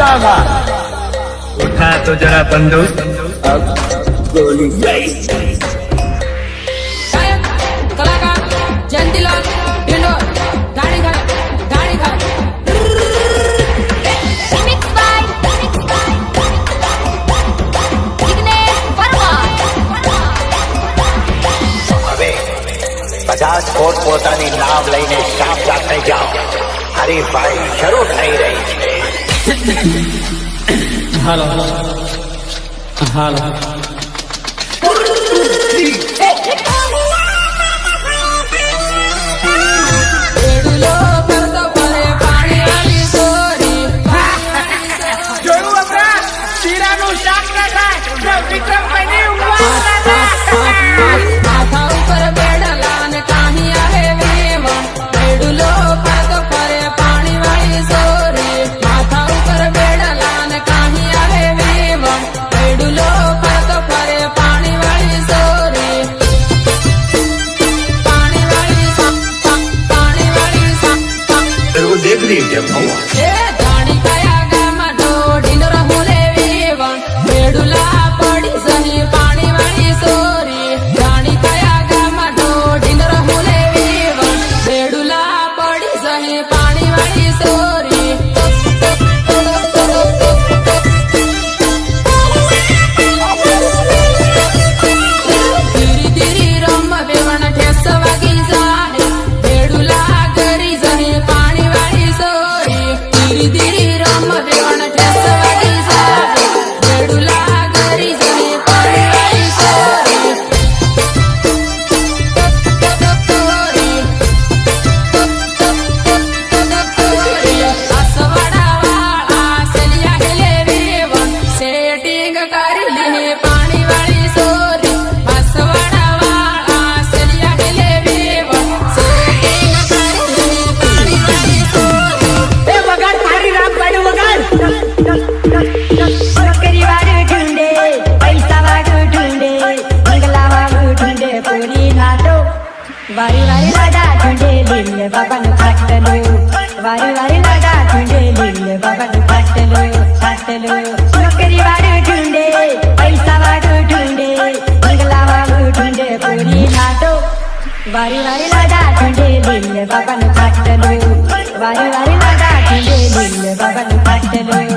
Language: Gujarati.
बाबा। उठा तो जरा बंदूक, अब गोली गायक कलाकार जयंतीलाल ढिंडोर गाड़ी घर Remix by Vignesh Verma. હવે 50 ફૂટ પોતાની નાવ લઈને સાવધાન થઈ જાઓ. હરીફાઈ શરૂ થઈ રહી છે. हालो हालो રેડુલો કરતો ફરે પાણી વાળી સોરી જોયું આપણા શીરાનું શાક ના થાય વિક્રમભાઈ માથા ઉપર બેડલા ને કાહી આવે વેવણ રેડુલો કરતો ફરે પાણી વાળી સોરી માથા ઉપર બેડલા ને કાહી આવે વેવણ રેડુલો કરતો ફરે પાણી વાળી સોરી પાણી વાળી वो देख रही है क्या? એ જાણી કયા ગામમાં ઢીંડોર હુલે વેવણ રેડુલા પડી સહી પાણી વાળી સોરી જાણી કયા ગામમાં ઢીંડોર હુલે વેવણ રેડુલા પડી સહી પાણી વાળી સોરી ધીરી ધીરી રમ વેવણ ઠેસ વાગી જાય રેડુલા કરી સહી પાણી વાળી સોરી ધીરી ધીરી રમ વેવણ ઠેસ વાગી જાય રેડુલા કરી સહી પાણી વાળી સોરી આસવાડા વાળા સેલિયા હેલે વેવણ સેટિંગ કરી લે પાણી વાળી સોરી આસવાડા વાળા સેલિયા હેલે વેવણ સેટિંગ કરી લે પાણી વાળી સોરી એ વગાડ તારી રામ પાડ્યું વગાડ છોકરી વાળું ઢૂંઢે પૈસા વાળું ઢૂંઢે બંગલા વાળું ઢૂંઢે પૂરી નાટો વારી વારી લાડા ઢૂંઢે લીલે બાબાનું ખાટલું વારી વારી લાડા ઢૂંઢે લીલે બાબાનું ખાટલું છોકરી વાળું ઢૂંઢે પૈસા વાળું ઢૂંઢે બંગલા વાળું ઢૂંઢે પૂરી નાટો વારી વારી લાડા ઢૂંઢે લીલે બાબાનું ખાટલું વારી વારી લાડા ઢૂંઢે લીલે બાબાનું ખાટલું